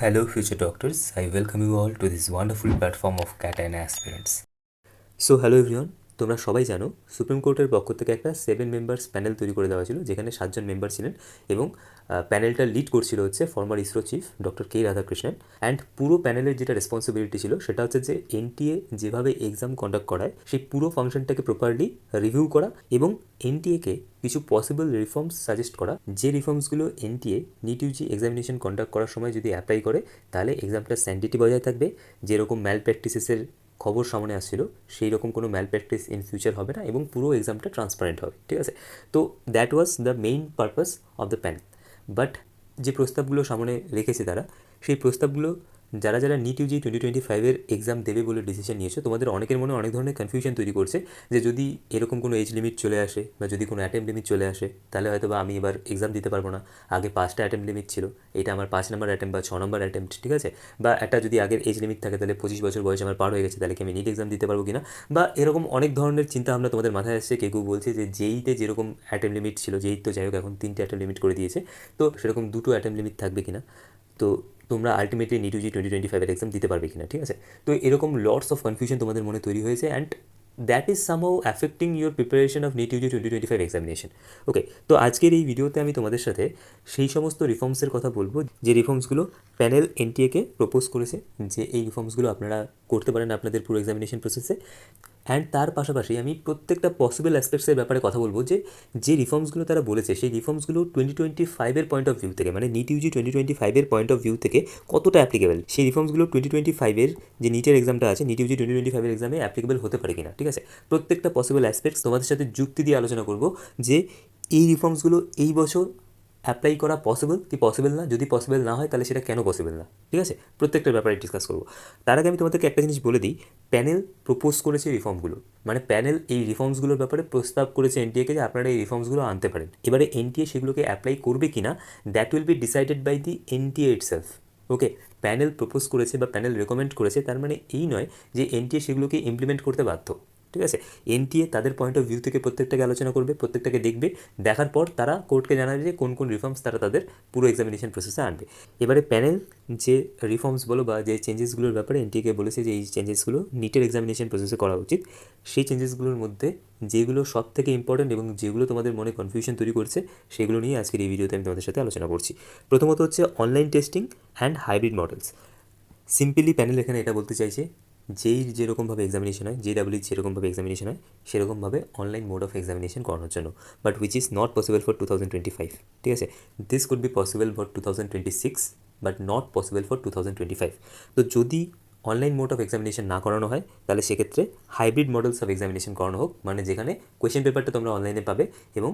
Hello, future doctors. I welcome you all to this wonderful platform of CAT and aspirants. So hello everyone, তোমরা সবাই জানো supreme কোর্টের পক্ষ থেকে একটা 7 মেম্বার্স প্যানেল তৈরি করে দেওয়া ছিল, যেখানে 7জন মেম্বার ছিলেন এবং প্যানেলটা লিড করছিল হচ্ছে former ISRO chief doctor K Radhakrishnan. And পুরো প্যানেলের যেটা রেসপন্সিবিলিটি ছিল সেটা হচ্ছে যে এনটিএ যেভাবে এক্সাম কন্ডাক্ট করায় সেই পুরো ফাংশনটাকে প্রপারলি রিভিউ করা এবং এনটিএকে কিছু পসিবল রিফর্মস সাজেস্ট করা, যে রিফর্মসগুলো NTA NEET UG examination conduct করার সময় যদি অ্যাপ্লাই করে তাহলে এক্সামটার স্যান্টিটি বজায় থাকবে, যেরকম ম্যাল প্র্যাকটিসেসের খবর সামনে আসছিল সেই রকম কোনো ম্যাল প্র্যাকটিস ইন ফিউচার হবে না এবং পুরো এক্সামটা ট্রান্সপারেন্ট হবে। ঠিক আছে, তো that was the main purpose of the panel. But যে প্রস্তাবগুলো সামনে রেখেছে তারা, সেই প্রস্তাবগুলো যারা যারা নিট ইউজি 2025-এর এক্সাম দেবে বলে ডিসিশন নিয়েছে, তোমাদের অনেকের মনে অনেক ধরনের কনফিউশন তৈরি করছে যে যদি এরকম কোনো এজ লিমিট চলে আসে বা যদি কোনো অ্যাটেম্প লিমিট চলে আসে তাহলে হয়তো বা আমি এবার এক্সাম দিতে পারবো না। আগে 5টা অ্যাটেম্প লিমিট ছিল, এটা আমার 5 নম্বর অ্যাটেম্প বা 6 নম্বর অ্যাটেম্প, ঠিক আছে। বা একটা যদি আগের এজ লিমিট থাকে তাহলে 25 বছর বয়স আমার পার হয়ে গেছে, তাহলে কি আমি নিট এক্সাম দিতে পারবো কিনা, বা এরকম অনেক ধরনের চিন্তাভাবনা তোমাদের মাথায় আসছে। কেউ কেউ বলছে যে যেইতে যেরকম অ্যাটেম্প লিমিট ছিল, যেই তো যাই হোক এখন 3টে অ্যাটেম্প লিমিট করে দিয়েছে, তো সেরকম 2টো অ্যাটেম্প লিমিট থাকবে কিনা, তো তোমরা আলটিমেটলি নিট ইউজি 2025-এর এক্সাম দিতে পারবে কিনা। ঠিক আছে, তো এরকম লটস অফ কনফিউশন তোমাদের মনে তৈরি হয়েছে and that is somehow affecting your preparation of NEET UG 2025 examination. Okay, তো আজকের এই ভিডিওতে আমি তোমাদের সাথে সেই সমস্ত রিফর্মসের কথা বলবো যে রিফর্মসগুলো প্যানেল এনটিএকে প্রপোজ করেছে, যে এই রিফর্মসগুলো আপনারা করতে পারেন আপনাদের পুরো এক্সামিনেশন প্রসেসে। অ্যান্ড তার পাশাপাশি আমি প্রত্যেকটা পসিবল অ্যাসপেক্টসের ব্যাপারে কথা বলবো যে রিফর্মসগুলো তারা বলেছে সেই রিফর্মসগুলো 2025-এর পয়েন্ট অফ ভিউ থেকে, মানে নিট ইউজি 2025-এর পয়েন্ট অফ ভিউ থেকে কতটা অ্যাপ্লিকেবল, সেই রিফর্মসগুলো 2025-এর যে নিটের এক্সামটা আছে নিট ইউজি 2025-এর এক্সামে অ্যাপ্লিকেবল হতে পারে কিনা। ঠিক আছে, প্রত্যেকটা পসিবল অ্যাসপেক্টস তোমাদের সাথে যুক্তি দিয়ে আলোচনা করবো যে এই রিফর্মসগুলো এই বছর অ্যাপ্লাই করা পসিবল কি পসিবল না, যদি পসিবল না হয় তাহলে সেটা কেন পসিবল না। ঠিক আছে, প্রত্যেকটার ব্যাপারে ডিসকাস করবো। তার আগে আমি তোমাদেরকে একটা জিনিস বলে দিই, প্যানেল প্রপোজ করেছে রিফর্মগুলো, মানে প্যানেল এই রিফর্মসগুলোর ব্যাপারে প্রস্তাব করেছে এনটিএকে যে আপনারা এই রিফর্মসগুলো আনতে পারেন। এবারে এনটিএ সেগুলোকে অ্যাপ্লাই করবে কি না that will be decided by the NTA itself. Okay, panel propose করেছে বা প্যানেল রেকমেন্ড করেছে তার মানে এই নয় যে এনটিএ সেগুলোকে ইমপ্লিমেন্ট করতে বাধ্য। ঠিক আছে, এনটিএ তাদের পয়েন্ট অফ ভিউ থেকে প্রত্যেকটাকে আলোচনা করবে, প্রত্যেকটাকে দেখবে, দেখার পর তারা কোর্টকে জানাবে যে কোন কোন রিফর্মস তারা তাদের পুরো এক্সামিনেশন প্রসেসে আনবে। এবারে প্যানেল যে রিফর্মস বলো বা যে চেঞ্জেসগুলোর ব্যাপারে এনটিএকে বলেছে যে এই চেঞ্জেসগুলো নিটের এক্সামিনেশন প্রসেসে করা উচিত, সেই চেঞ্জেসগুলোর মধ্যে যেগুলো সব থেকে ইম্পর্টেন্ট এবং যেগুলো তোমাদের মনে কনফিউশন তৈরি করছে সেগুলো নিয়ে আজকের এই ভিডিওতে আমি তোমাদের সাথে আলোচনা করছি। প্রথমত হচ্ছে online testing and hybrid models. Simply panel এখানে এটা বলতে চাইছে যেই যেরকমভাবে এক্সামিনেশন হয়, JEE যেরকমভাবে এক্সামিনেশন হয় সেরকমভাবে অনলাইন মোড অফ এক্সামিনেশন করানোর জন্য, but which is not possible for 2025। ঠিক আছে, this could be possible for 2026 but not possible for 2025। তো যদি অনলাইন মোড অফ এক্সামিনেশন না করানো হয় তাহলে সেক্ষেত্রে হাইব্রিড মডেলস অফ এক্সামিনেশন করানো হোক, মানে যেখানে কোয়েশ্চেন পেপারটা তোমরা অনলাইনে পাবে এবং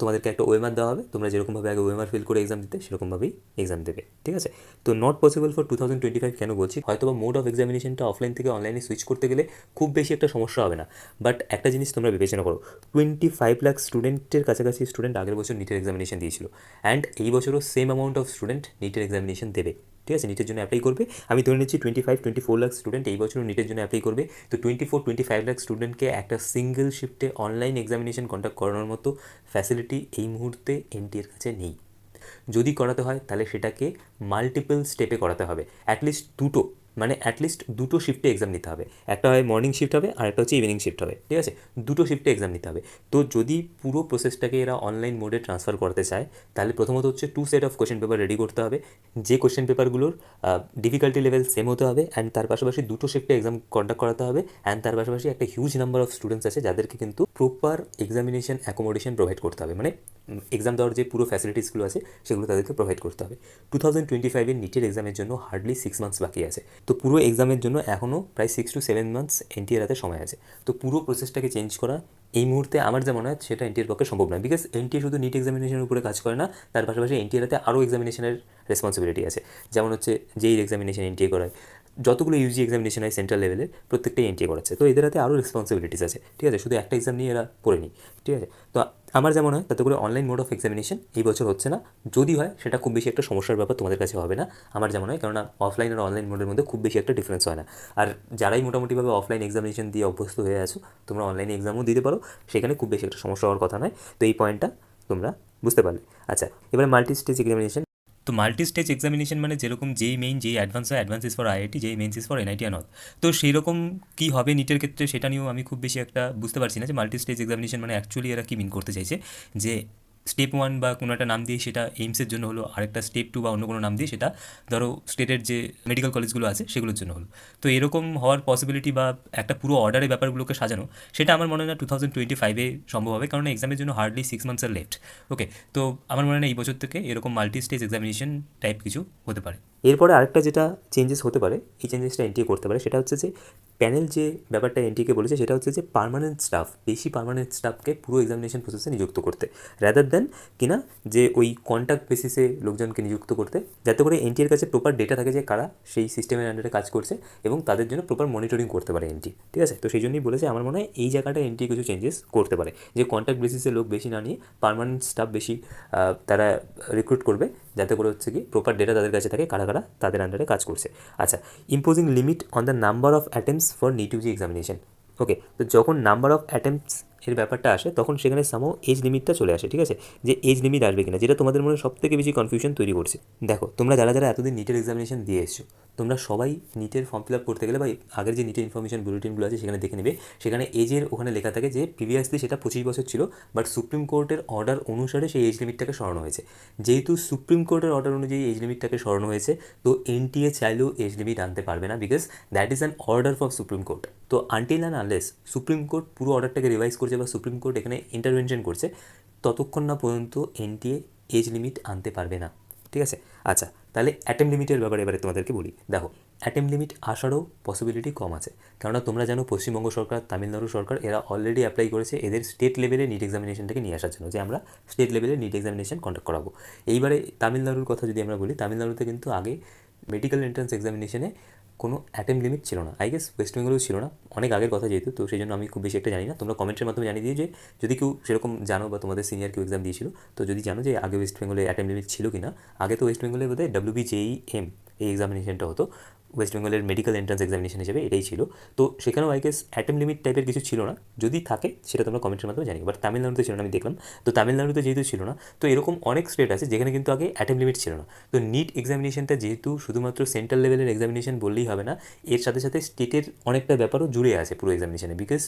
তোমাদেরকে একটা ওএমআর দেওয়া হবে, তোমরা যেরকমভাবে আগে ওএমআর ফিল করে এক্সাম দিতে সেরকমভাবেই এক্সাম দেবে। ঠিক আছে, তো নট পসিবল ফর 2025 কেন বলছি, হয়তো বা মোড অফ এক্সামিনেশনটা অফলাইন থেকে অনলাইনে সুইচ করতে গেলে খুব বেশি একটা সমস্যা হবে না, বাট একটা জিনিস তোমরা বিবেচনা করো, 25 লাখ স্টুডেন্টের কাছাকাছি স্টুডেন্ট আগের বছর নিটের এক্সামিনেশন দিয়েছিল অ্যান্ড এই বছরও সেম অ্যামাউন্ট অফ স্টুডেন্ট নিটের এক্সামিনেশন দেবে। ঠিক আছে, নিটের জন্য অ্যাপ্লাই করবে। আমি ধরে নিচ্ছি 24 লাখ স্টুডেন্ট এই বছরও নিটের জন্য অ্যাপ্লাই করবে। তো 25 লাখ স্টুডেন্টকে একটা সিঙ্গেল শিফটে অনলাইন এক্সামিনেশন কন্ডাক্ট করানোর মতো ফ্যাসিলিটি এই মুহূর্তে এনটিএর কাছে নেই। যদি করাতে হয় তাহলে সেটাকে মাল্টিপল স্টেপে করাতে হবে, অ্যাটলিস্ট দুটো শিফটে এক্সাম নিতে হবে। একটা হয় মর্নিং শিফট হবে আর একটা হচ্ছে ইভিনিং শিফট হবে। ঠিক আছে, দুটো শিফটে এক্সাম নিতে হবে। তো যদি পুরো প্রসেসটাকে এরা অনলাইন মোডে ট্রান্সফার করতে চায় তাহলে প্রথমত হচ্ছে 2 set of question paper ready করতে হবে, যে কোশ্চেন পেপারগুলোর ডিফিকাল্টি লেভেল সেম হতে হবে অ্যান্ড তার পাশাপাশি দুটো শিফটে এক্সাম কন্ডাক্ট করাতে হবে অ্যান্ড তার পাশাপাশি একটা হিউজ নাম্বার অফ স্টুডেন্টস আছে যাদেরকে কিন্তু প্রপার এক্সামিনেশন অ্যাকোমোডেশন প্রোভাইড করতে হবে, মানে এক্সাম দেওয়ার যে পুরো ফ্যাসিলিটিসগুলো আছে সেগুলো তাদেরকে প্রোভাইড করতে হবে। 2025-এর নিটের এক্সামের জন্য হার্ডলি 6 মান্থস বাকি আছে, তো পুরো এক্সামের জন্য এখনও প্রায় 6 to 7 মান্থস এনটিএর হাতে সময় আছে। তো পুরো প্রসেসটাকে চেঞ্জ করা এই মুহূর্তে আমার যা মনে হয় সেটা এনটিএর পক্ষে সম্ভব নয়, বিকজ এনটিএ শুধু নিট এক্সামিনেশনের উপরে কাজ করে না, তার পাশাপাশি এনটিএর হাতে আরও এক্সামিনেশনের রেসপন্সিবিলিটি আছে, যেমন হচ্ছে যেই এক্সামিনেশন এনটিএ করায়, যতগুলো ইউজি এক্সামিনেশন হয় সেন্ট্রাল লেভেলের প্রত্যেকটাই এনটিএ করাচ্ছে, তো এদের হাতে আরও রেসপন্সিবিলিটিস আছে। ঠিক আছে, শুধু একটা এক্সাম নিয়ে এরা পড়ে নি। ঠিক আছে, তো আমার যেমন হয় তাতে করে অনলাইন মোড অফ এক্সামিনেশন এই বছর হচ্ছে না, যদি হয় সেটা খুব বেশি একটা সমস্যার ব্যাপার তোমাদের কাছে হবে না আমার যেমন হয়, কেননা অফলাইন আর অনলাইন মোডের মধ্যে খুব বেশি একটা ডিফারেন্স হয় না। আর যারাই মোটামুটিভাবে অফলাইন এক্সামিনেশন দিয়ে অভ্যস্ত হয়ে আছো তোমরা অনলাইনে এক্সামও দিতে পারো, সেখানে খুব বেশি একটা সমস্যা হওয়ার কথা নয়। তো এই পয়েন্টটা তোমরা বুঝতে পারলে। আচ্ছা, এবারে মাল্টি স্টেজ এক্সামিনেশন। তো মাল্টি স্টেজ এক্সামিনেশন মানে যেরকম যেই মেইন যেই অ্যাডভান্স হয়, অ্যাডভান্স ইজ ফর আইআইটি, যেই means is for NIT and all. তো সেই রকম কী হবে নিটের ক্ষেত্রে সেটা নিয়েও আমি খুব বেশি একটা বুঝতে পারছি না যে মাল্টি স্টেজ এক্সামিনেশন মানে অ্যাকচুয়ালি এরা কী মিন করতে চাইছে, যে স্টেপ 1 বা কোনো একটা নাম দিয়ে সেটা এইমসের জন্য হলো, আরেকটা স্টেপ 2 বা অন্য কোনো নাম দিয়ে সেটা ধরো স্টেটের যে মেডিকেল কলেজগুলো আছে সেগুলোর জন্য হলো। তো এরকম হওয়ার পসিবিলিটি বা একটা পুরো অর্ডারের ব্যাপারগুলোকে সাজানো, সেটা আমার মনে হয় না 2025-এ সম্ভব হবে, কারণ এক্সামের জন্য হার্ডলি 6 মান্থস আর লেফট। ওকে, তো আমার মনে হয় না এই বছর থেকে এরকম মাল্টি স্টেজ এক্সামিনেশন টাইপ কিছু হতে পারে। এরপরে আরেকটা যেটা চেঞ্জেস হতে পারে, এই চেঞ্জেসটা এনটিএ করতে পারে, সেটা হচ্ছে যে প্যানেল যে ব্যাপারটা এনটিএকে বলেছে সেটা হচ্ছে যে পার্মানেন্ট স্টাফ, বেশি পার্মানেন্ট স্টাফকে পুরো এক্সামিনেশন প্রসেসে নিযুক্ত করতে, রাদার দেন কিনা যে ওই কন্ট্যাক্ট বেসিসে লোকজনকে নিযুক্ত করতে, যাতে করে এনটিএর কাছে প্রপার ডেটা থাকে যে কারা সেই সিস্টেমের আন্ডারে কাজ করছে এবং তাদের জন্য প্রপার মনিটরিং করতে পারে এনটি। ঠিক আছে, তো সেই জন্যই বলেছে আমার মনে হয় এই জায়গাটা এনটি কিছু চেঞ্জেস করতে পারে, যে কন্ট্যাক্ট বেসিসে লোক বেশি না নিয়ে পার্মানেন্ট স্টাফ বেশি তারা রিক্রুট করবে, যাতে করে হচ্ছে কি প্রপার ডেটা তাদের কাছে থাকে কারা কারা তাদের আন্ডারে কাজ করছে। আচ্ছা, imposing limit on the number of attempts for NEET UG examination. Okay, তো যখন নাম্বার অফ অ্যাটেম্পটস এর ব্যাপারটা আসে তখন সেখানে সামো এজ লিমিটটা চলে আসে। ঠিক আছে, যে এজ লিমিট আসবে কিনা, যেটা তোমাদের মনে সব থেকে বেশি কনফিউশন তৈরি করছে। দেখো, তোমরা যারা যারা এতদিন নিটের এক্সামিনেশন দিয়ে এসছো, তোমরা সবাই নিটের ফর্ম ফিল আপ করতে গেলে বা আগের যে নিটের ইনফরমেশন বুলেটিনগুলো আছে সেখানে দেখে নেবে, সেখানে এজের ওখানে লেখা থাকে যে প্রিভিয়াসলি সেটা 25 বছর ছিল, বাট সুপ্রিম কোর্টের অর্ডার অনুসারে সেই এজ লিমিটটাকে সরানো হয়েছে। যেহেতু সুপ্রিম কোর্টের অর্ডার অনুযায়ী এজ লিমিটটাকে সরানো হয়েছে, তো এনটিএ চাইলেও এজ লিমিট আনতে পারবে না, because that is an order for supreme court. তো until and unless supreme court পুরো অর্ডারটাকে রিভাইজ করছে বা সুপ্রিম কোর্ট এখানে ইন্টারভেনশন করছে, ততক্ষণ না পর্যন্ত এনটিএ এজ লিমিট আনতে পারবে না। ঠিক আছে, আচ্ছা, তাহলে অ্যাটেম্প লিমিটের ব্যাপারে এবারে তোমাদেরকে বলি। দেখো, অ্যাটেম্প লিমিট আসারও পসিবিলিটি কম আছে, কেননা তোমরা জানো পশ্চিমবঙ্গ সরকার, তামিলনাড়ু সরকার এরা অলরেডি অ্যাপ্লাই করেছে এদের স্টেট লেভেলে নিট এক্সামিনেশনটাকে নিয়ে আসার জন্য, যে আমরা স্টেট লেভেলে নিট এক্সামিনেশন কন্ডাক্ট করাবো। এইবারে তামিলনাড়ুর কথা যদি আমরা বলি, তামিলনাড়ুতে কিন্তু আগে মেডিকেল এন্ট্রান্স এক্সামিনেশনে কোনো অ্যাটেম্প লিমিট ছিল না। আই গেস ওয়েস্ট বেঙ্গলেও ছিল না, অনেক আগের কথা যেহেতু, তো সেই জন্য আমি খুব বেশি একটা জানি না। তোমরা কমেন্টের মাধ্যমে জানিয়ে দিয়ে যে যদি কেউ সেরকম জানো বা তোমাদের সিনিয়র কেউ এক্সাম দিয়েছিল, তো যদি জানো যে আগে ওয়েস্ট বেঙ্গলে অ্যাটেম্প লিমিট ছিল কি না। আগে তো ওয়েস্ট বেঙ্গলে বোধহয় WBJEM এই এক্সামিনেশনটা হতো, ওয়েস্ট বেঙ্গলের মেডিকেল এন্ট্রান্স এক্সামিনেশন হিসেবে এটাই ছিল। তো সেখানেও আই গেস অ্যাটেম্প লিমিট টাইপের কিছু ছিল না, যদি থাকে সেটা তোমরা কমেন্টের মাধ্যমে জানিও। বাট তামিলনাড়ুতে ছিল না আমি দেখলাম, তো তামিলনাড়ুতে যেহেতু ছিল না, তো এরকম অনেক স্টেট আছে যেখানে কিন্তু আগে অ্যাটেম্প লিমিট ছিল না। তো নিট এক্সামিনেশনটা যেহেতু শুধুমাত্র সেন্ট্রাল লেভেলের এক্সামিনেশন বললেই হবে না, এর সাথে সাথে স্টেটের অনেকটা ব্যাপারও জুড়ে আছে পুরো এক্সামিনেশনে, বিকজ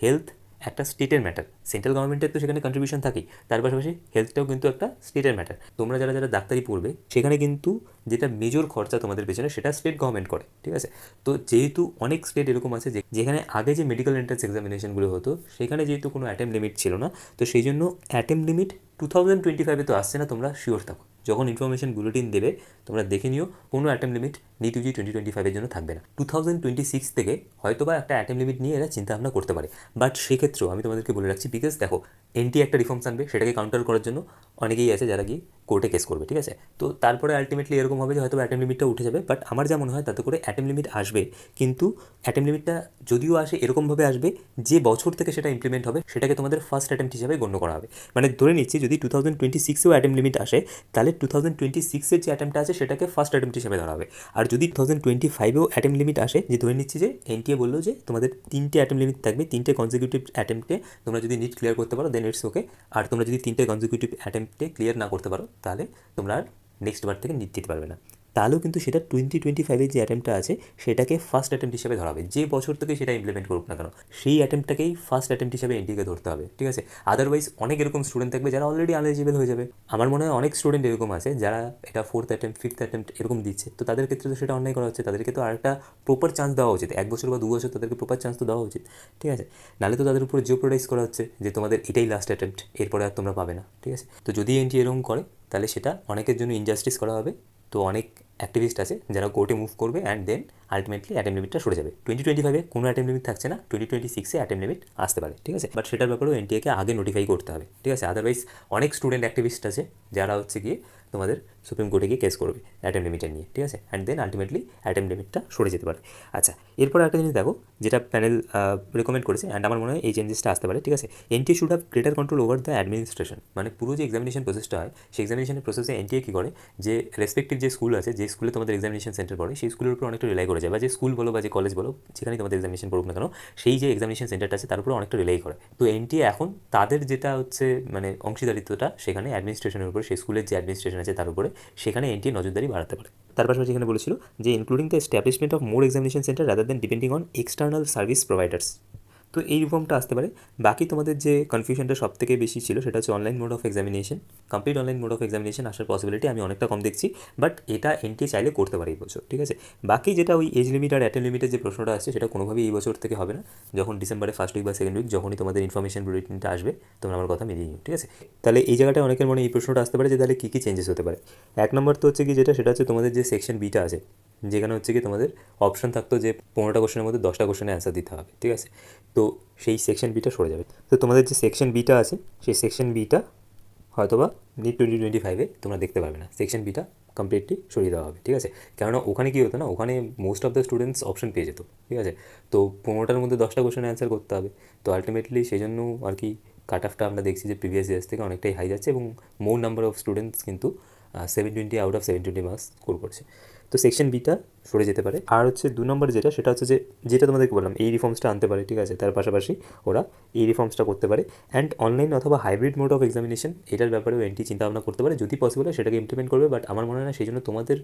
হেলথ একটা স্টেটের ম্যাটার। সেন্ট্রাল গভর্নমেন্টের তো সেখানে কন্ট্রিবিউশন থাকেই, তার পাশাপাশি হেলথটাও কিন্তু একটা স্টেটের ম্যাটার। তোমরা যারা যারা ডাক্তারি পড়বে সেখানে কিন্তু যেটা মেজর খরচা তোমাদের পেছনে সেটা স্টেট গভর্নমেন্ট করে। ঠিক আছে, তো যেহেতু অনেক স্টেট এরকম আছে যেখানে আগে যে মেডিকেল এন্ট্রান্স এক্সামিনেশনগুলো হতো সেখানে যেহেতু কোনো অ্যাটেম্প লিমিট ছিল না, তো সেই জন্য অ্যাটেম্প লিমিট 2025-এ তো আসছে না, তোমরা শিওর থাকো। যখন ইনফরমেশন বুলেটিন দেবে তোমরা দেখে নিও, কোনো অ্যাটেম্প লিমিট নিট ইউজি 2025-এর জন্য থাকবে না। 2026 থেকে হয়তো বা একটা অ্যাটেম্প লিমিট নিয়ে এরা চিন্তাভাবনা করতে পারে, বাট সেক্ষেত্রেও আমি তোমাদেরকে বলে রাখছি, বিকজ দেখো এনটি একটা রিফর্মস আনবে, সেটাকে কাউন্টার করার জন্য অনেকেই আছে যারা গিয়ে কোর্টে কেস করবে। ঠিক আছে, তো তারপরে আলটিমেটলি এরকম হবে যে হয়তো অ্যাটেম্প লিমিটটা উঠে যাবে, বাট আমার যা মনে হয় তাতে করে অ্যাটেম্প লিমিট আসবে, কিন্তু অ্যাটেম্প লিমিটটা যদিও আসে এরকমভাবে আসবে যে বছর থেকে সেটা ইমপ্লিমেন্ট হবে সেটাকে তোমাদের ফার্স্ট অ্যাটেম্প হিসাবে গণ্য করা হবে। মানে ধরে নিচ্ছি যদি 2026-এও অ্যাটেম্প লিমিট আসে, তাহলে 2026-এর যে অ্যাটেম্পটা আছে সেটাকে ফার্স্ট অ্যাটেম্প হিসাবে ধরা হবে। আর যদি 2025-এও অ্যাটেম্প লিমিট আসে, যে ধরে নিচ্ছি যে এনটিএ বললো যে তোমাদের 3টে অ্যাটেম্প লিমিট থাকবে, 3টে কনজিকিউটিভ অ্যাটেম্পটে তোমরা যদি নিট ক্লিয়ার করতে পারো দেন ইটস ওকে, আর তোমরা যদি 3টে কনজিকিউটিভ অ্যাটেম্পটে ক্লিয়ার না করতে পারো তাহলে তোমরা আর নেক্সট বার থেকে নিট দিতে পারবে না। তাহলেও কিন্তু সেটা 2025-এর যে অ্যাটেম্পটা আছে সেটাকে ফার্স্ট অ্যাটেম্প হিসেবে ধরা হবে, যে বছর থেকে সেটা ইমপ্লিমেন্ট করুক না কেন সেই অ্যাটেম্পটাকেই ফার্স্ট অ্যাটেম্প হিসেবে এনটিকে ধরতে হবে। ঠিক আছে, আদারওয়াইজ অনেক এরকম স্টুডেন্ট থাকবে যারা অলরেডি আনএলিজিবল হয়ে যাবে। আমার মনে হয় অনেক স্টুডেন্ট এরকম আছে যারা এটা 4th অ্যাটেম্প 5th অ্যাটেম্প এরকম দিচ্ছে, তো তাদের ক্ষেত্রে তো সেটা অন্যায় করা হচ্ছে। তাদেরকে তো আরেকটা প্রপার চান্স দেওয়া উচিত, 1 বছর বা 2 বছর তাদেরকে প্রপার চান্স তো দেওয়া উচিত। ঠিক আছে, নাহলে তো তাদের উপরে জিওপ্রোডাইজ করা হচ্ছে যে তোমাদের এটাই লাস্ট অ্যাটেম্প্ট, এরপরে আর তোমরা পাবে না। ঠিক আছে, তো যদি এনটি এরকম করে তাহলে সেটা অনেকের জন্য ইনজাস্টিস করা হবে। তো অনেক অ্যাক্টিভিস্ট আছে যারা কোর্টে মুভ করবে অ্যান্ড দেন আলটিমেটলি অ্যাটেম্প লিমিটটা সরে যাবে। 2025-এ কোনো অ্যাটেম্প লিমিট থাকছে না, 2026-এ অ্যাটেম্প লিমিট আসতে পারে। ঠিক আছে, বাট সেটার ব্যাপারেও এনটিএকে আগে নোটিফাই করতে হবে। ঠিক আছে, আদারওয়াইজ অনেক স্টুডেন্ট অ্যাক্টিভিস্ট আছে যারা হচ্ছে গিয়ে তোমাদের সুপ্রিম কোর্টে গিয়ে কেস করবে অ্যাটেম্প লিমিটের নিয়ে। ঠিক আছে, অ্যান্ড দেন আলটিমেটলি অ্যাটেম্প লিমিটটা সরে যেতে পারে। আচ্ছা, এরপর একটা জিনিস দেখো যেটা প্যানেল রেকমেন্ড করেছে, অ্যান্ড আমার মনে হয় এই চেঞ্জেসটা আসতে পারে। ঠিক আছে, NTA should have greater control over the administration. মানে পুরো যে এক্সামিনেশন প্রসেসটা হয় সেই এক্সামিনেশনের প্রসেসে এনটিএ কী করে, যে রেসপেক্টিভ যে স্কুল আছে, যে যে স্কুলে তোমাদের এক্সামিনেশন সেন্টার পড়ে সেই স্কুলের উপর অনেকটা রিলাই করে যায়, বা যে স্কুল বলো বা যে কলেজ বলো যেখানেই তোমাদের এক্সামিনেশন পড়ুক না কেন, সেই যে এক্সামিনেশন সেন্টারটা আছে তার উপর অনেকটা রিলাই করে। তো এনটিএ এখন তাদের যেটা হচ্ছে মানে অংশীদারিত্বটা সেখানে অ্যাডমিনিস্ট্রেশনের উপরে, সেই স্কুলের যে অ্যাডমিনিস্ট্রেশন আছে তার উপরে, সেখানে এনটিএ নজরদারি বাড়াতে পারে। তার পাশাপাশি এখানে বলেছিল যে including the establishment of more examination centre rather than depending on external service providers. তো এই রিফর্মটা আসতে পারে। বাকি তোমাদের যে কনফিউশনটা সব থেকে বেশি ছিল সেটা হচ্ছে online mode of examination. Complete online mode of examination আসার পসিবিলিটি আমি অনেকটা কম দেখছি, বাট এটা এনটিএ চাইলে করতে পারে এই বছর, ঠিক আছে। বাকি যেটা ওই এজ লিমিট আর অ্যাটেন্ড লিমিটের যে প্রশ্নটা আসছে সেটা কোনোভাবেই এই বছর থেকে হবে না। যখন ডিসেম্বরের ফার্স্ট উইক বা সেকেন্ড উইক যখনই তোমাদের ইনফরমেশন বুলেটিনটা আসবে তোমরা আমার কথা মিলিয়ে নিও, ঠিক আছে। তাহলে এই জায়গাটায় অনেকের মনে এই প্রশ্নটা আসতে পারে যে তাহলে কী কী চেঞ্জেস হতে পারে। এক নম্বর তো হচ্ছে কি যেটা সেটা হচ্ছে তোমাদের যে সেকশন বিটা আছে, যেখানে হচ্ছে কি তোমাদের অপশন থাকতো যে 15টা কোশ্চেনের মধ্যে 10টা কোশ্চেনে অ্যান্সার দিতে হবে, ঠিক আছে। তো সেই সেকশন বিটা সরে যাবে। তো তোমাদের যে সেকশন বিটা আছে সেই সেকশন বিটা হয়তোবা নিট 2025-এ তোমরা দেখতে পারবে না, সেকশন বিটা কমপ্লিটলি সরিয়ে দেওয়া হবে, ঠিক আছে। কেননা ওখানে কী হতো না, ওখানে most of the students option পেয়ে যেত, ঠিক আছে। তো 15টার মধ্যে 10টা কোশ্চেন অ্যান্সার করতে হবে। তো আলটিমেটলি সেই জন্য আর কি কাট অফটা আমরা দেখছি যে প্রিভিয়াস ইয়ার্স থেকে অনেকটাই হাই যাচ্ছে, এবং মোর নাম্বার অফ স্টুডেন্টস কিন্তু 720 আউট অফ 720 মার্কস স্কোর করছে। তো সেকশন বিটা সরে যেতে পারে। আর হচ্ছে 2 নম্বর যেটা সেটা হচ্ছে যে যেটা তোমাদেরকে বললাম এই রিফর্মসটা আনতে পারে, ঠিক আছে। তার পাশাপাশি ওরা এই রিফর্মসটা করতে পারে। অ্যান্ড অনলাইন অথবা হাইব্রিড মোড অফ এক্সামিনেশন এটার ব্যাপারেও এনটি চিন্তাভাবনা করতে পারে, যদি পসিবল হয় সেটাকে ইমপ্লিমেন্ট করবে। বাট আমার মনে হয় না সেই জন্য তোমাদের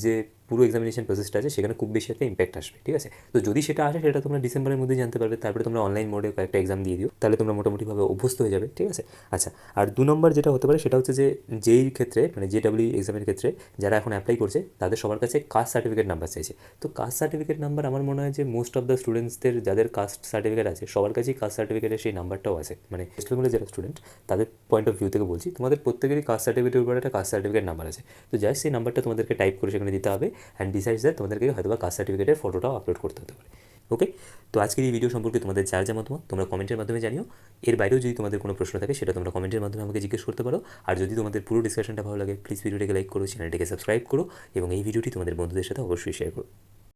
যে পুরো এক্সামিনেশন প্রসেসটা আছে সেখানে খুব বেশি একটা ইম্প্যাক্ট আসবে, ঠিক আছে। তো যদি সেটা আসে সেটা তোমরা ডিসেম্বরের মধ্যেই জানতে পারবে, তারপরে তোমরা অনলাইন মোডে কয়েকটা এক্সাম দিয়ে দিও, তাহলে তোমরা মোটামুটিভাবে অভ্যস্ত হয়ে যাবে, ঠিক আছে। আচ্ছা, আর 2 নম্বর যেটা হতে পারে সেটা হচ্ছে যে যেই ক্ষেত্রে মানে JEE এক্সামের ক্ষেত্রে যারা এখন অ্যাপ্লাই করছে তাদের সবার কাছে কাস্ট সার্টিফিকেট নাম্বার চাইছে। তো কাস্ট সার্টিফিকেট নাম্বার আমার মনে হয় যে মোস্ট অফ দ্য স্টুডেন্টসদের যাদের কাস্ট সার্টিফিকেট আছে সবার কাছেই কাস্ট সার্টিফিকেটের সেই নাম্বারটাও আছে, মানে ওয়েস্ট বেঙ্গলের যারা স্টুডেন্ট তাদের পয়েন্ট অফ ভিউ থেকে বলছি, তোমাদের প্রত্যেকেরই কাস্ট সার্টিফিকেটের উপরে একটা কাস্ট সার্টিফিকেট নাম্বার আছে। তো জাস্ট সেই নাম্বারটা তোমাদেরকে টাইপ করে সেখানে দিতে হবে, অ্যান্ড ডিসাইডস দ্যাট তোমাদেরকে হয়তো বা কাস্ট সার্টিফিকেটের ফটোটাও আপলোড করতে হতে পারে। ওকে, তো আজকের এই ভিডিও সম্পর্কে তোমাদের যার যা মতামত তোমরা কমেন্টের মাধ্যমে জানিও। এর বাইরেও যদি তোমাদের কোনো প্রশ্ন থাকে সেটা তোমরা কমেন্টের মাধ্যমে আমাকে জিজ্ঞেস করতে পারো। আর যদি তোমাদের পুরো ডিসকাশনটা ভালো লাগে প্লিজ ভিডিওটাকে লাইক করো, চ্যানেলটিকে সাবস্ক্রাইব করো, এবং এই ভিডিওটি তোমাদের বন্ধুদের সাথে অবশ্যই শেয়ার করো।